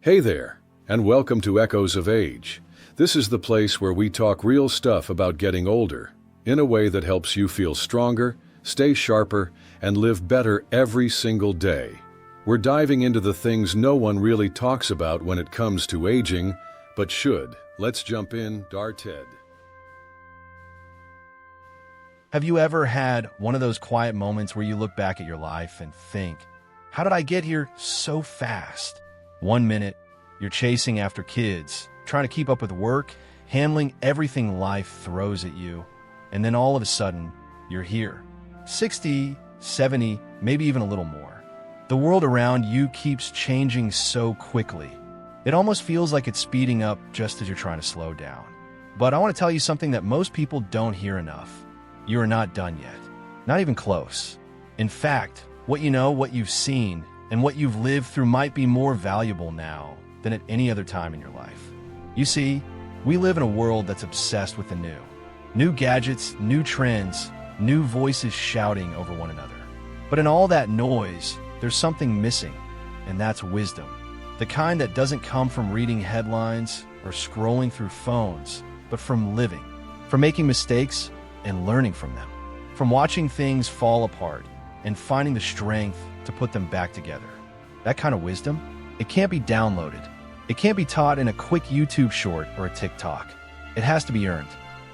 Hey there, and welcome to Echoes of Age. This is the place where we talk real stuff about getting older, in a way that helps you feel stronger, stay sharper, and live better every single day. We're diving into the things no one really talks about when it comes to aging, but should. Let's jump in, Ted. Have you ever had one of those quiet moments where you look back at your life and think, how did I get here so fast? 1 minute, you're chasing after kids, trying to keep up with work, handling everything life throws at you, and then all of a sudden, you're here. 60, 70, maybe even a little more. The world around you keeps changing so quickly. It almost feels like it's speeding up just as you're trying to slow down. But I want to tell you something that most people don't hear enough. You are not done yet. Not even close. In fact, what you know, what you've seen, and what you've lived through might be more valuable now than at any other time in your life. You see, we live in a world that's obsessed with the new. New gadgets, new trends, new voices shouting over one another. But in all that noise, there's something missing, and that's wisdom. The kind that doesn't come from reading headlines or scrolling through phones, but from living, from making mistakes and learning from them, from watching things fall apart and finding the strength to put them back together. That kind of wisdom, it can't be downloaded. It can't be taught in a quick YouTube short or a TikTok. It has to be earned.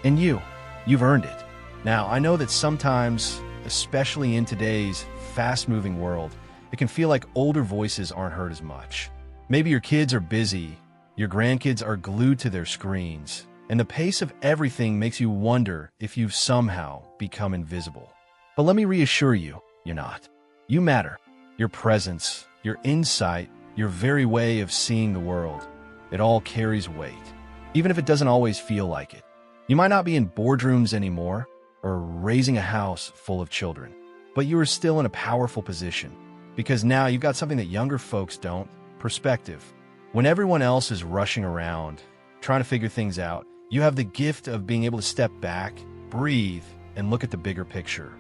And you've earned it. Now, I know that sometimes, especially in today's fast-moving world, it can feel like older voices aren't heard as much. Maybe your kids are busy, your grandkids are glued to their screens, and the pace of everything makes you wonder if you've somehow become invisible. But let me reassure you, you're not. You matter. Your presence, your insight, your very way of seeing the world, it all carries weight, even if it doesn't always feel like it. You might not be in boardrooms anymore or raising a house full of children, but you are still in a powerful position because now you've got something that younger folks don't: perspective. When everyone else is rushing around, trying to figure things out, you have the gift of being able to step back, breathe, and look at the bigger picture.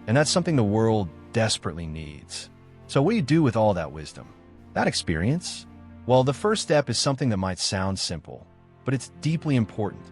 And that's something the world desperately needs. So what do you do with all that wisdom, that experience? Well, the first step is something that might sound simple, but it's deeply important.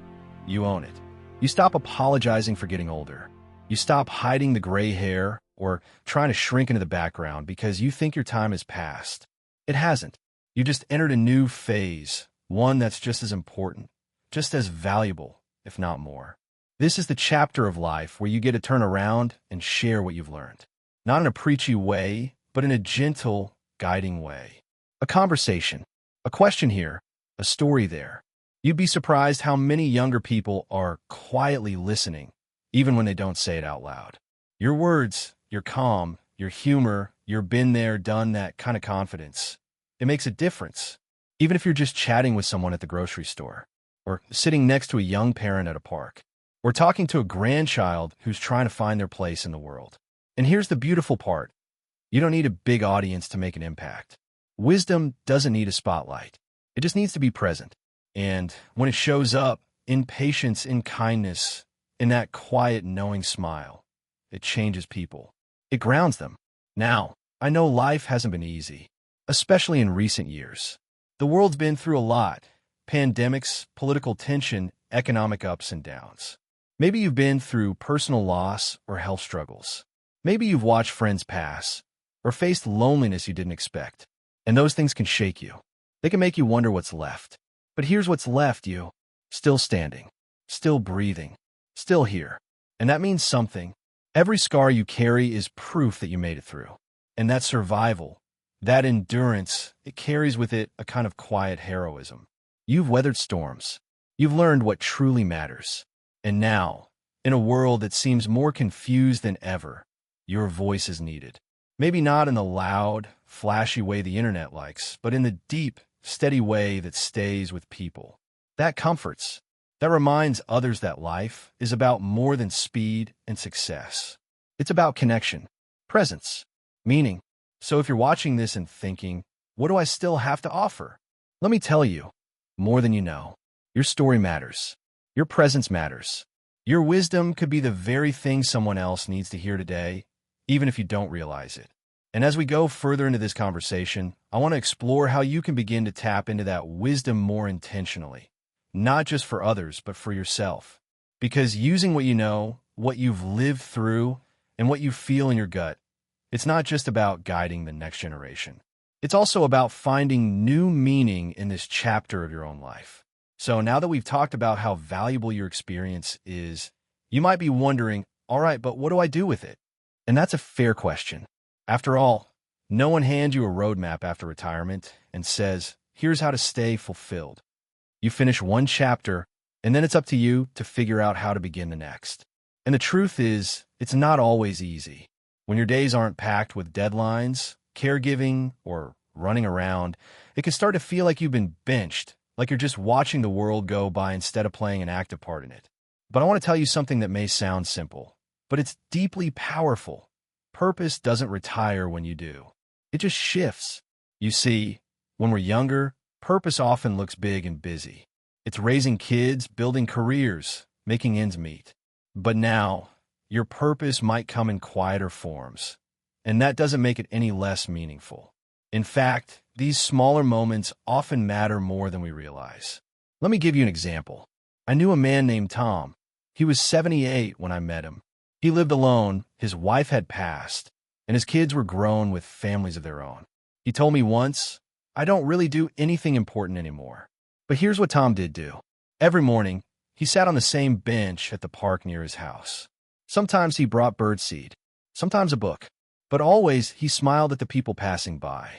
You own it. You stop apologizing for getting older. You stop hiding the gray hair or trying to shrink into the background because you think your time has passed. It hasn't. You just entered a new phase, one that's just as important, just as valuable, if not more. This is the chapter of life where you get to turn around and share what you've learned. Not in a preachy way, but in a gentle, guiding way. A conversation, a question here, a story there. You'd be surprised how many younger people are quietly listening, even when they don't say it out loud. Your words, your calm, your humor, your been there, done that kind of confidence, it makes a difference. Even if you're just chatting with someone at the grocery store, or sitting next to a young parent at a park, or talking to a grandchild who's trying to find their place in the world. And here's the beautiful part. You don't need a big audience to make an impact. Wisdom doesn't need a spotlight. It just needs to be present. And when it shows up, in patience, in kindness, in that quiet, knowing smile, it changes people. It grounds them. Now, I know life hasn't been easy, especially in recent years. The world's been through a lot. Pandemics, political tension, economic ups and downs. Maybe you've been through personal loss or health struggles. Maybe you've watched friends pass or faced loneliness you didn't expect. And those things can shake you. They can make you wonder what's left. But here's what's left: you, still standing, still breathing, still here. And that means something. Every scar you carry is proof that you made it through. And that survival, that endurance, it carries with it a kind of quiet heroism. You've weathered storms. You've learned what truly matters. And now, in a world that seems more confused than ever, your voice is needed. Maybe not in the loud, flashy way the internet likes, but in the deep, steady way that stays with people. That comforts. That reminds others that life is about more than speed and success. It's about connection, presence, meaning. So if you're watching this and thinking, what do I still have to offer? Let me tell you, more than you know. Your story matters. Your presence matters. Your wisdom could be the very thing someone else needs to hear today, even if you don't realize it. And as we go further into this conversation, I want to explore how you can begin to tap into that wisdom more intentionally, not just for others, but for yourself. Because using what you know, what you've lived through, and what you feel in your gut, it's not just about guiding the next generation. It's also about finding new meaning in this chapter of your own life. So now that we've talked about how valuable your experience is, you might be wondering, all right, but what do I do with it? And that's a fair question. After all, no one hands you a roadmap after retirement and says, here's how to stay fulfilled. You finish one chapter, and then it's up to you to figure out how to begin the next. And the truth is, it's not always easy. When your days aren't packed with deadlines, caregiving, or running around, it can start to feel like you've been benched, like you're just watching the world go by instead of playing an active part in it. But I want to tell you something that may sound simple, but it's deeply powerful. Purpose doesn't retire when you do. It just shifts. You see, when we're younger, purpose often looks big and busy. It's raising kids, building careers, making ends meet. But now, your purpose might come in quieter forms, and that doesn't make it any less meaningful. In fact, these smaller moments often matter more than we realize. Let me give you an example. I knew a man named Tom. He was 78 when I met him. He lived alone, his wife had passed, and his kids were grown with families of their own. He told me once, I don't really do anything important anymore. But here's what Tom did do. Every morning, he sat on the same bench at the park near his house. Sometimes he brought birdseed, sometimes a book, but always he smiled at the people passing by.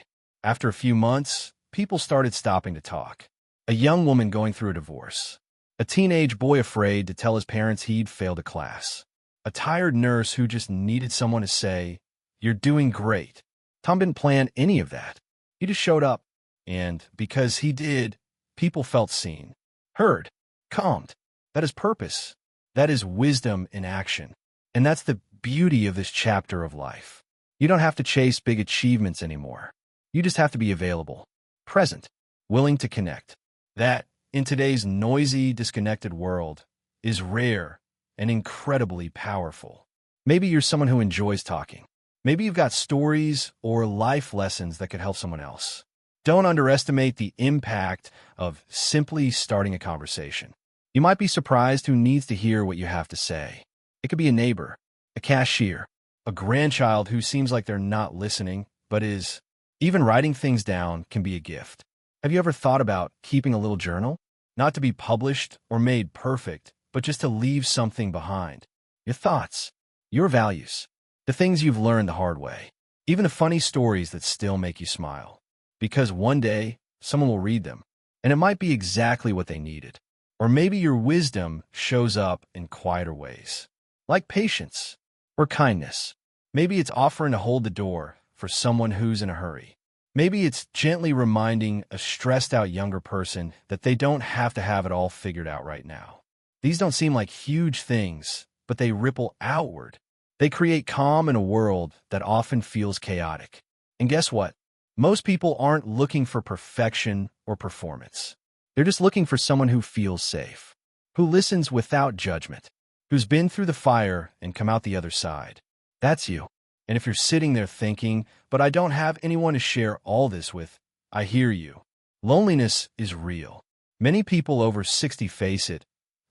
After a few months, people started stopping to talk. A young woman going through a divorce. A teenage boy afraid to tell his parents he'd failed a class. A tired nurse who just needed someone to say, "You're doing great." Tom didn't plan any of that. He just showed up, and because he did, people felt seen, heard, calmed. That is purpose. That is wisdom in action. And that's the beauty of this chapter of life. You don't have to chase big achievements anymore. You just have to be available, present, willing to connect. That, in today's noisy, disconnected world, is rare and incredibly powerful. Maybe you're someone who enjoys talking. Maybe you've got stories or life lessons that could help someone else. Don't underestimate the impact of simply starting a conversation. You might be surprised who needs to hear what you have to say. It could be a neighbor, a cashier, a grandchild who seems like they're not listening, but is. Even writing things down can be a gift. Have you ever thought about keeping a little journal? Not to be published or made perfect, but just to leave something behind. Your thoughts, your values, the things you've learned the hard way, even the funny stories that still make you smile. Because one day, someone will read them, and it might be exactly what they needed. Or maybe your wisdom shows up in quieter ways, like patience or kindness. Maybe it's offering to hold the door for someone who's in a hurry. Maybe it's gently reminding a stressed-out younger person that they don't have to have it all figured out right now. These don't seem like huge things, but they ripple outward. They create calm in a world that often feels chaotic. And guess what? Most people aren't looking for perfection or performance. They're just looking for someone who feels safe, who listens without judgment, who's been through the fire and come out the other side. That's you. And if you're sitting there thinking, but I don't have anyone to share all this with, I hear you. Loneliness is real. Many people over 60 face it,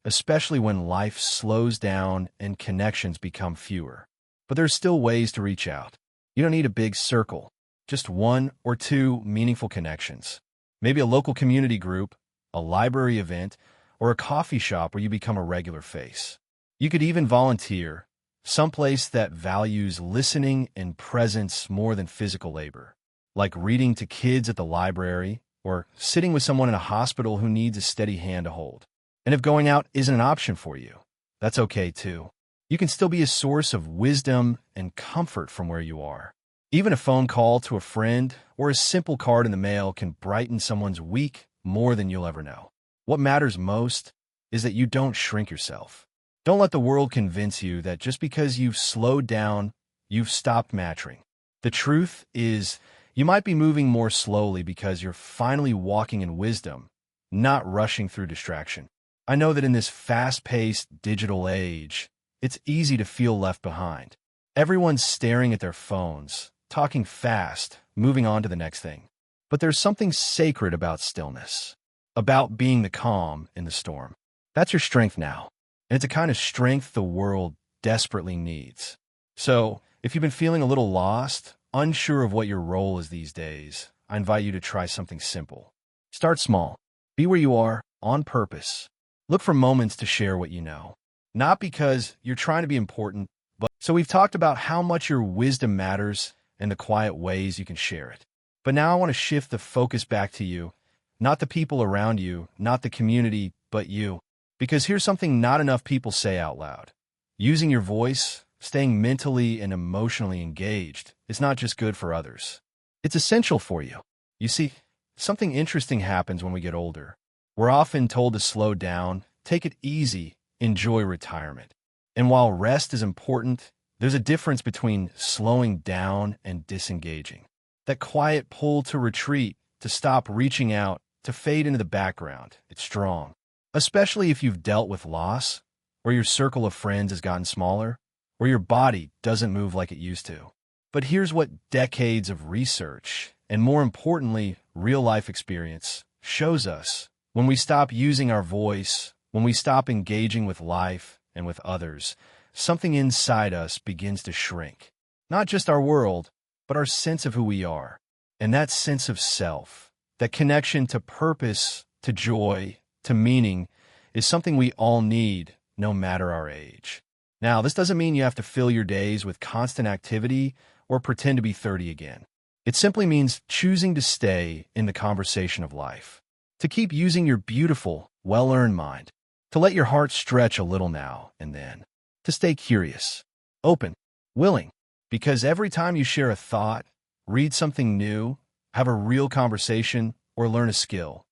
especially when life slows down and connections become fewer. But there's still ways to reach out. You don't need a big circle, just one or two meaningful connections. Maybe a local community group, a library event, or a coffee shop where you become a regular face. You could even volunteer, someplace that values listening and presence more than physical labor, like reading to kids at the library or sitting with someone in a hospital who needs a steady hand to hold. And if going out isn't an option for you, that's okay too. You can still be a source of wisdom and comfort from where you are. Even a phone call to a friend or a simple card in the mail can brighten someone's week more than you'll ever know. What matters most is that you don't shrink yourself. Don't let the world convince you that just because you've slowed down, you've stopped mattering. The truth is, you might be moving more slowly because you're finally walking in wisdom, not rushing through distraction. I know that in this fast-paced digital age, it's easy to feel left behind. Everyone's staring at their phones, talking fast, moving on to the next thing. But there's something sacred about stillness, about being the calm in the storm. That's your strength now. And it's a kind of strength the world desperately needs. So, if you've been feeling a little lost, unsure of what your role is these days, I invite you to try something simple. Start small. Be where you are, on purpose. Look for moments to share what you know. Not because you're trying to be important, but so we've talked about how much your wisdom matters and the quiet ways you can share it. But now I want to shift the focus back to you. Not the people around you, not the community, but you. Because here's something not enough people say out loud. Using your voice, staying mentally and emotionally engaged, is not just good for others. It's essential for you. You see, something interesting happens when we get older. We're often told to slow down, take it easy, enjoy retirement. And while rest is important, there's a difference between slowing down and disengaging. That quiet pull to retreat, to stop reaching out, to fade into the background, it's strong. Especially if you've dealt with loss, or your circle of friends has gotten smaller, or your body doesn't move like it used to. But here's what decades of research, and more importantly, real-life experience, shows us. When we stop using our voice, when we stop engaging with life and with others, something inside us begins to shrink. Not just our world, but our sense of who we are. And that sense of self, that connection to purpose, to joy, to meaning, is something we all need, no matter our age. Now, this doesn't mean you have to fill your days with constant activity or pretend to be 30 again. It simply means choosing to stay in the conversation of life, to keep using your beautiful, well-earned mind, to let your heart stretch a little now and then, to stay curious, open, willing, because every time you share a thought, read something new, have a real conversation, or learn a skill,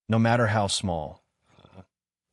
no matter how small,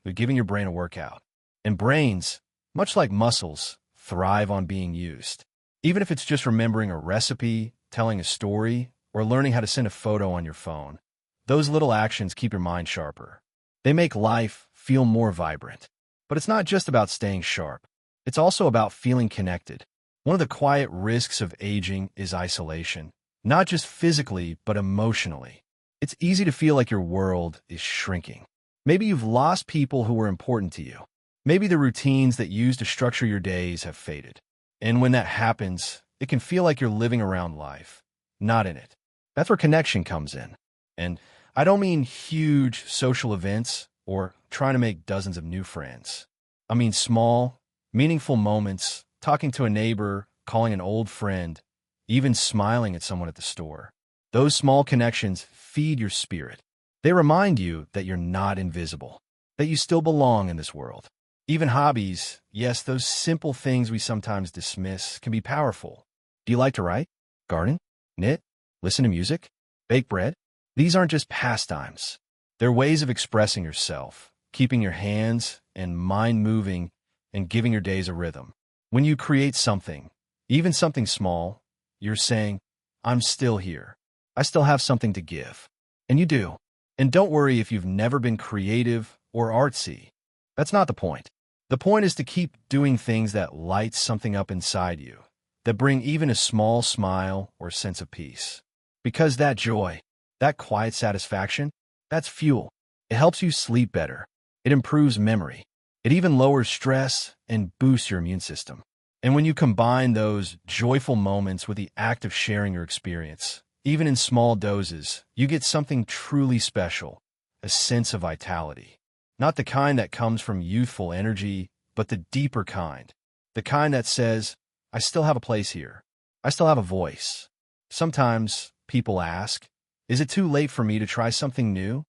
you're giving your brain a workout. And brains, much like muscles, thrive on being used. Even if it's just remembering a recipe, telling a story, or learning how to send a photo on your phone, those little actions keep your mind sharper. They make life feel more vibrant. But it's not just about staying sharp. It's also about feeling connected. One of the quiet risks of aging is isolation, not just physically, but emotionally. It's easy to feel like your world is shrinking. Maybe you've lost people who were important to you. Maybe the routines that you used to structure your days have faded. And when that happens, it can feel like you're living around life, not in it. That's where connection comes in. And I don't mean huge social events or trying to make dozens of new friends. I mean small, meaningful moments, talking to a neighbor, calling an old friend, even smiling at someone at the store. Those small connections feed your spirit. They remind you that you're not invisible, that you still belong in this world. Even hobbies, yes, those simple things we sometimes dismiss, can be powerful. Do you like to write, garden, knit, listen to music, bake bread? These aren't just pastimes. They're ways of expressing yourself, keeping your hands and mind moving, and giving your days a rhythm. When you create something, even something small, you're saying, I'm still here. I still have something to give. And you do. And don't worry if you've never been creative or artsy. That's not the point. The point is to keep doing things that light something up inside you, that bring even a small smile or sense of peace. Because that joy, that quiet satisfaction, that's fuel. It helps you sleep better. It improves memory. It even lowers stress and boosts your immune system. And when you combine those joyful moments with the act of sharing your experience, even in small doses, you get something truly special, a sense of vitality. Not the kind that comes from youthful energy, but the deeper kind. The kind that says, I still have a place here. I still have a voice. Sometimes people ask, is it too late for me to try something new?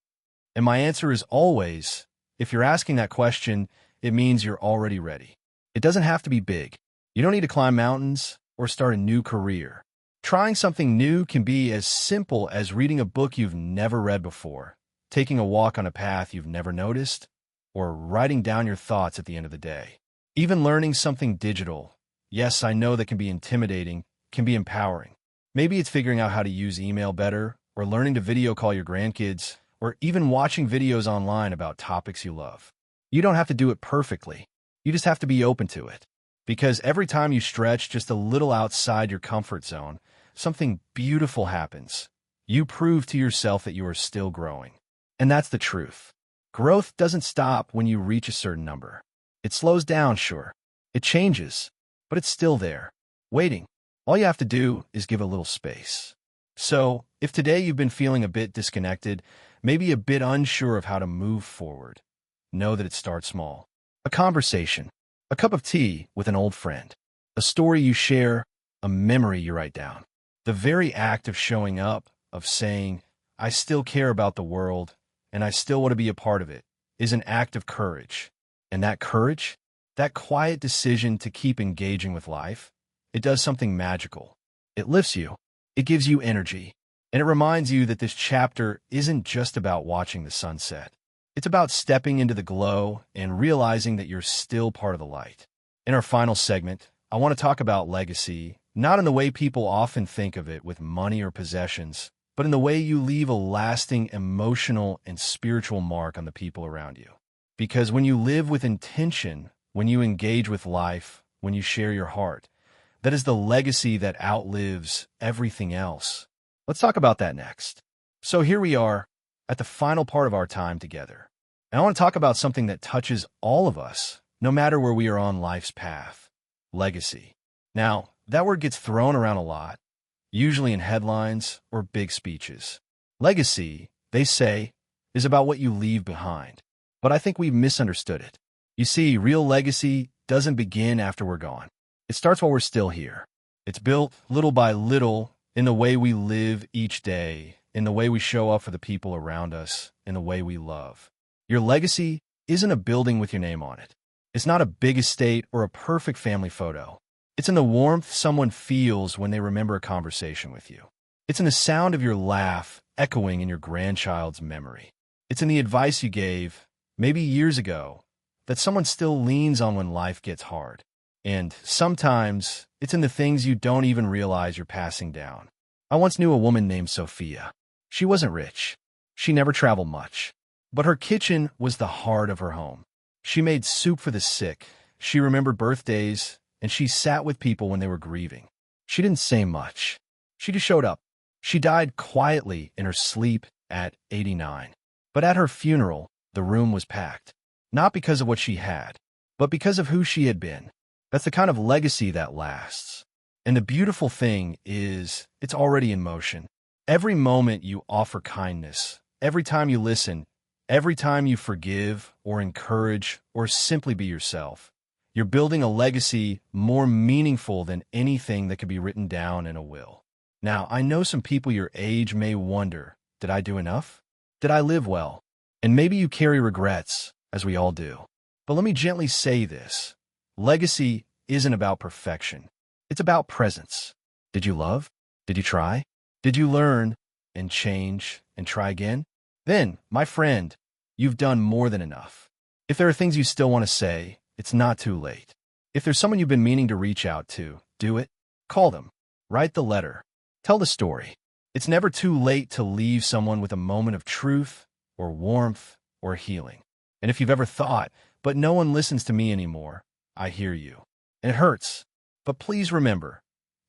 And my answer is always, if you're asking that question, it means you're already ready. It doesn't have to be big. You don't need to climb mountains or start a new career. Trying something new can be as simple as reading a book you've never read before, taking a walk on a path you've never noticed, or writing down your thoughts at the end of the day. Even learning something digital, yes, I know that can be intimidating, can be empowering. Maybe it's figuring out how to use email better, or learning to video call your grandkids, or even watching videos online about topics you love. You don't have to do it perfectly. You just have to be open to it. Because every time you stretch just a little outside your comfort zone, something beautiful happens. You prove to yourself that you are still growing. And that's the truth. Growth doesn't stop when you reach a certain number. It slows down, sure. It changes, but it's still there, waiting. All you have to do is give a little space. So, if today you've been feeling a bit disconnected, maybe a bit unsure of how to move forward, know that it starts small. A conversation, a cup of tea with an old friend, a story you share, a memory you write down. The very act of showing up, of saying, I still care about the world, and I still want to be a part of it, is an act of courage. And that courage, that quiet decision to keep engaging with life, it does something magical. It lifts you, it gives you energy, and it reminds you that this chapter isn't just about watching the sunset. It's about stepping into the glow and realizing that you're still part of the light. In our final segment, I want to talk about legacy, not in the way people often think of it with money or possessions, but in the way you leave a lasting emotional and spiritual mark on the people around you. Because when you live with intention, when you engage with life, when you share your heart, that is the legacy that outlives everything else. Let's talk about that next. So here we are at the final part of our time together. And I want to talk about something that touches all of us, no matter where we are on life's path: legacy. Now, that word gets thrown around a lot, usually in headlines or big speeches. Legacy, they say, is about what you leave behind. But I think we've misunderstood it. You see, real legacy doesn't begin after we're gone. It starts while we're still here. It's built little by little in the way we live each day, in the way we show up for the people around us, in the way we love. Your legacy isn't a building with your name on it. It's not a big estate or a perfect family photo. It's in the warmth someone feels when they remember a conversation with you. It's in the sound of your laugh echoing in your grandchild's memory. It's in the advice you gave, maybe years ago, that someone still leans on when life gets hard. And sometimes it's in the things you don't even realize you're passing down. I once knew a woman named Sophia. She wasn't rich. She never traveled much. But her kitchen was the heart of her home. She made soup for the sick. She remembered birthdays, and she sat with people when they were grieving. She didn't say much. She just showed up. She died quietly in her sleep at 89. But at her funeral, the room was packed. Not because of what she had, but because of who she had been. That's the kind of legacy that lasts. And the beautiful thing is, it's already in motion. Every moment you offer kindness, every time you listen, every time you forgive or encourage or simply be yourself, you're building a legacy more meaningful than anything that could be written down in a will. Now, I know some people your age may wonder, did I do enough? Did I live well? And maybe you carry regrets, as we all do. But let me gently say this. Legacy isn't about perfection. It's about presence. Did you love? Did you try? Did you learn and change and try again? Then, my friend, you've done more than enough. If there are things you still want to say, it's not too late. If there's someone you've been meaning to reach out to, do it. Call them. Write the letter. Tell the story. It's never too late to leave someone with a moment of truth or warmth or healing. And if you've ever thought, but no one listens to me anymore, I hear you. And it hurts. But please remember,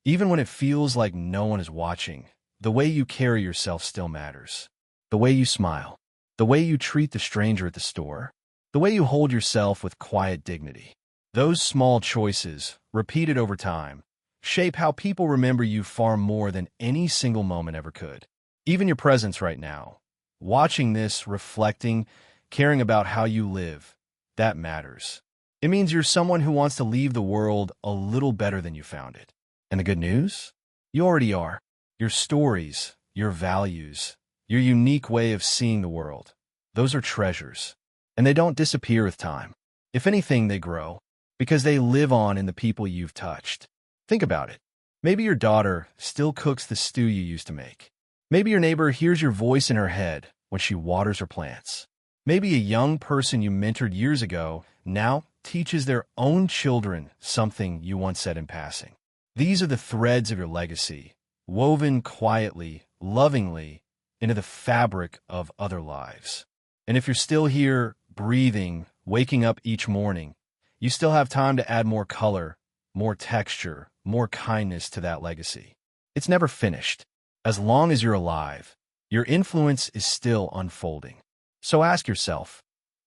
even when it feels like no one is watching, the way you carry yourself still matters. The way you smile, the way you treat the stranger at the store, the way you hold yourself with quiet dignity. Those small choices, repeated over time, shape how people remember you far more than any single moment ever could. Even your presence right now, watching this, reflecting, caring about how you live, that matters. It means you're someone who wants to leave the world a little better than you found it. And the good news? You already are. Your stories, your values, your unique way of seeing the world, those are treasures. And they don't disappear with time. If anything, they grow, because they live on in the people you've touched. Think about it. Maybe your daughter still cooks the stew you used to make. Maybe your neighbor hears your voice in her head when she waters her plants. Maybe a young person you mentored years ago now teaches their own children something you once said in passing. These are the threads of your legacy, woven quietly, lovingly, into the fabric of other lives. And if you're still here, breathing, waking up each morning, you still have time to add more color, more texture, more kindness to that legacy. It's never finished. As long as you're alive, your influence is still unfolding. So ask yourself,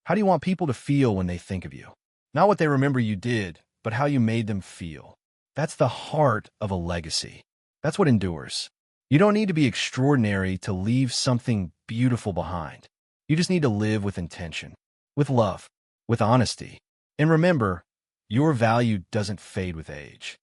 how do you want people to feel when they think of you? Not what they remember you did, but how you made them feel. That's the heart of a legacy. That's what endures. You don't need to be extraordinary to leave something beautiful behind. You just need to live with intention, with love, with honesty. And remember, your value doesn't fade with age.